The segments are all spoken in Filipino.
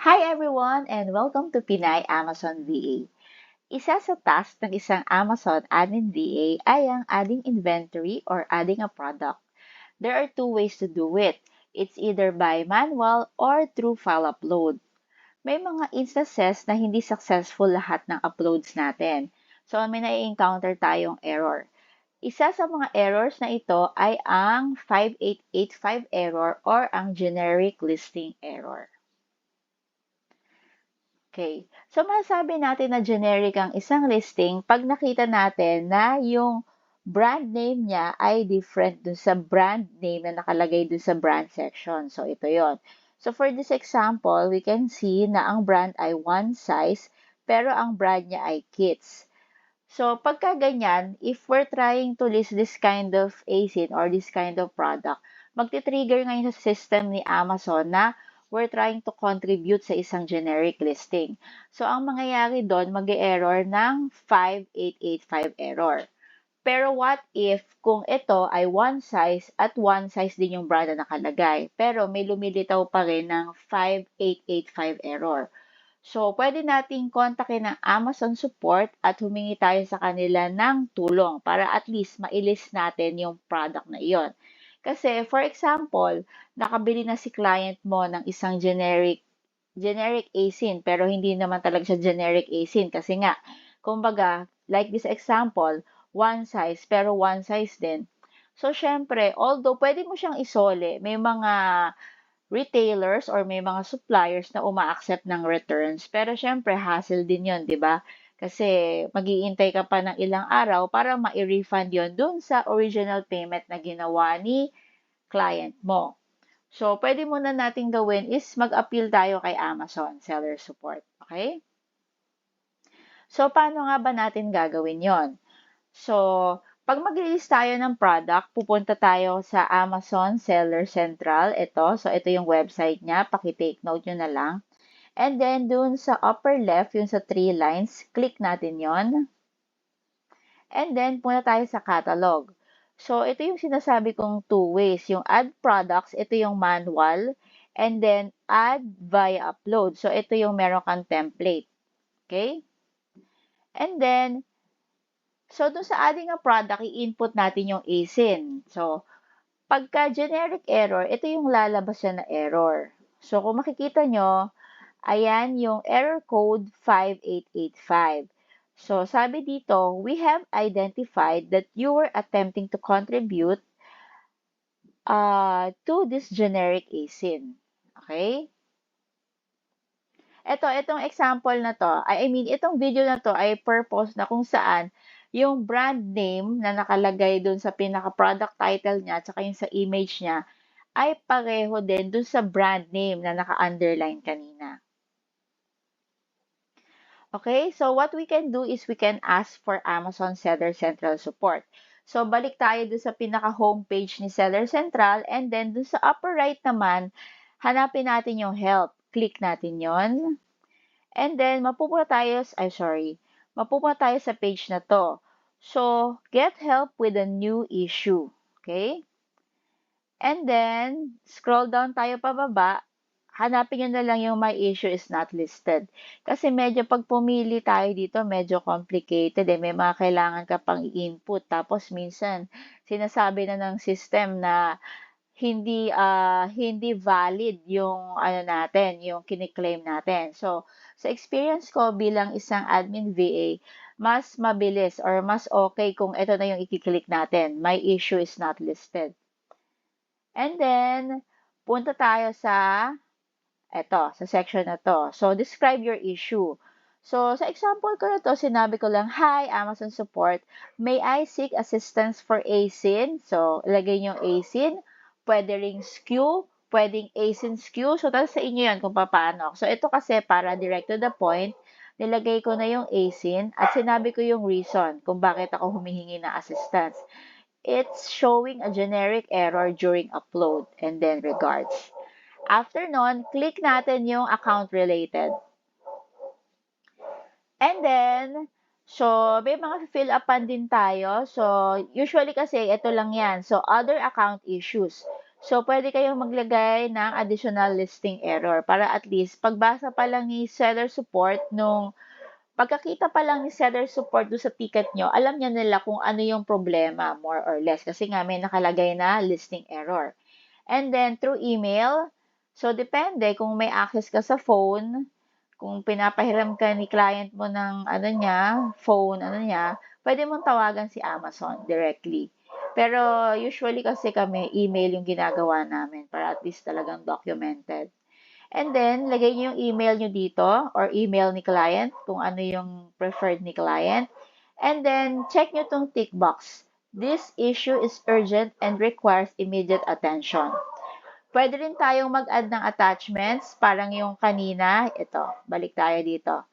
Hi everyone and welcome to Pinay Amazon VA. Isa sa task ng isang Amazon admin VA ay ang adding inventory or adding a product. There are two ways to do it. It's either by manual or through file upload. May mga instances na hindi successful lahat ng uploads natin. So may na-encounter tayong error. Isa sa mga errors na ito ay ang 5885 error or ang generic listing error. Okay. So, masasabi natin na generic ang isang listing pag nakita natin na yung brand name niya ay different dun sa brand name na nakalagay dun sa brand section. So, ito yon. So, for this example, we can see na ang brand ay one size, pero ang brand niya ay Kits. So, pagka ganyan, if we're trying to list this kind of ASIN or this kind of product, magti-trigger ngayon sa system ni Amazon na we're trying to contribute sa isang generic listing. So, ang mangyayari doon, mag-error ng 5885 error. Pero what if kung ito ay one size at one size din yung brand na nakalagay, pero may lumilitaw pa rin ng 5885 error? So, pwede nating kontakin ng Amazon support at humingi tayo sa kanila ng tulong para at least ma-list natin yung product na iyon. Kasi, for example, nakabili na si client mo ng isang generic ASIN pero hindi naman talaga siya generic ASIN kasi nga, kumbaga, like this example, one size pero one size din. So, syempre, although pwede mo siyang isole, may mga retailers or may mga suppliers na uma-accept ng returns. Pero syempre, hassle din yon, di ba? Kasi mag-iintay ka pa ng ilang araw para ma-refund yon dun sa original payment na ginawa ni client mo. So, pwede muna natin gawin is mag-appeal tayo kay Amazon Seller Support. Okay? So, paano nga ba natin gagawin yon? So, pag mag-release tayo ng product, pupunta tayo sa Amazon Seller Central. Ito. So, ito yung website niya. Paki-take note nyo na lang. And then, dun sa upper left, yung sa 3 lines, click natin yon. And then, punta tayo sa catalog. So, ito yung sinasabi kong two ways. Yung add products, ito yung manual. And then, add via upload. So, ito yung meron kang template. Okay? And then, so, dun sa adding a product, i-input natin yung ASIN. So, pagka generic error, ito yung lalabas siya na error. So, kung makikita nyo, ayan yung error code 5885. So, sabi dito, we have identified that you were attempting to contribute to this generic ASIN. Okay? Itong example na to, itong video na to ay purpose na kung saan yung brand name na nakalagay dun sa pinaka-product title niya at saka yung sa image niya ay pareho din dun sa brand name na naka-underline kanina. Okay, so what we can do is we can ask for Amazon Seller Central support. So, balik tayo dun sa pinaka-homepage ni Seller Central and then dun sa upper right naman, hanapin natin yung help. Click natin yon. And then, mapupunta tayo sa page na to. So, get help with a new issue. Okay? And then, scroll down tayo pababa. Hanapin nyo na lang yung my issue is not listed. Kasi medyo pag pumili tayo dito, medyo complicated. May mga kailangan ka pang i-input. Tapos, minsan, sinasabi na ng system na hindi valid yung natin, yung kini-claim natin. So, sa experience ko bilang isang admin VA, mas mabilis or mas okay kung ito na yung i-click natin. My issue is not listed. And then, punta tayo sa section na to. So, describe your issue. So, sa example ko na to, sinabi ko lang, Hi, Amazon Support. May I seek assistance for ASIN? So, ilagay nyo ASIN. Pwede ring SKU. Pwedeng ASIN SKU. So, tapos sa inyo yan kung paano. So, ito kasi para direct to the point, nilagay ko na yung ASIN at sinabi ko yung reason kung bakit ako humihingi ng assistance. It's showing a generic error during upload and then regards. After nun, click natin yung account related. And then, so, may mga fill upan din tayo. So, usually kasi, ito lang yan. So, other account issues. So, pwede kayong maglagay ng additional listing error para at least pagbasa pa lang ni seller support pagkakita pa lang ni seller support do sa ticket nyo, alam niya nila kung ano yung problema, more or less. Kasi nga may nakalagay na listing error. And then, through email, so depende kung may access ka sa phone, kung pinapahiram ka ni client mo ng phone, pwede mong tawagan si Amazon directly. Pero usually kasi kami, email yung ginagawa namin para at least talagang documented. And then, lagay niyo yung email niyo dito or email ni client kung ano yung preferred ni client. And then, check niyo tong tick box. This issue is urgent and requires immediate attention. Pwede rin tayong mag-add ng attachments, parang yung kanina, ito, balik tayo dito.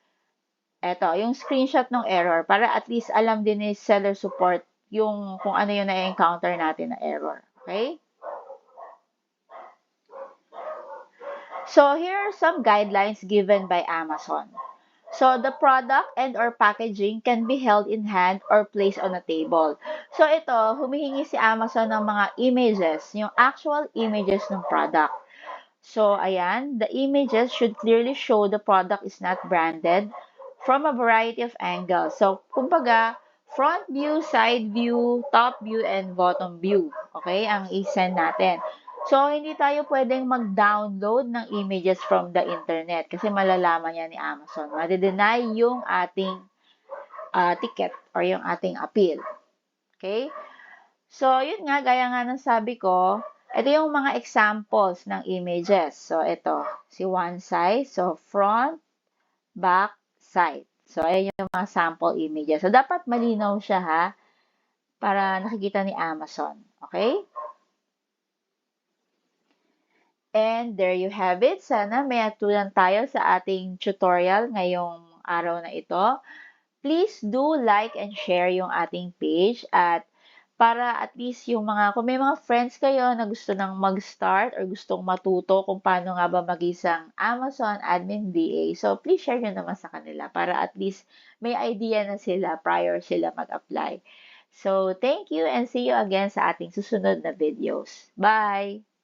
Ito, yung screenshot ng error para at least alam din ni seller support yung kung ano yung na-encounter natin na error. Okay? So, here are some guidelines given by Amazon. So, the product and or packaging can be held in hand or placed on a table. So, ito, humihingi si Amazon ng mga images, yung actual images ng product. So, ayan, the images should clearly show the product is not branded from a variety of angles. So, kumbaga, front view, side view, top view, and bottom view. Okay, ang i-send natin. So, hindi tayo pwedeng mag-download ng images from the internet kasi malalaman yan ni Amazon. Madi-deny yung ating ticket or yung ating appeal. Okay? So, yun nga, gaya nga ng sabi ko, ito yung mga examples ng images. So, ito, si one side. So, front, back, side. So, ayan yung mga sample images. So, dapat malinaw siya ha, para nakikita ni Amazon. Okay? And there you have it. Sana may atunan tayo sa ating tutorial ngayong araw na ito. Please do like and share yung ating page at para at least yung kung may mga friends kayo na gusto nang mag-start or gustong matuto kung paano nga ba mag-isang Amazon Admin DA, so please share nyo naman sa kanila para at least may idea na sila prior sila mag-apply. So, thank you and see you again sa ating susunod na videos. Bye!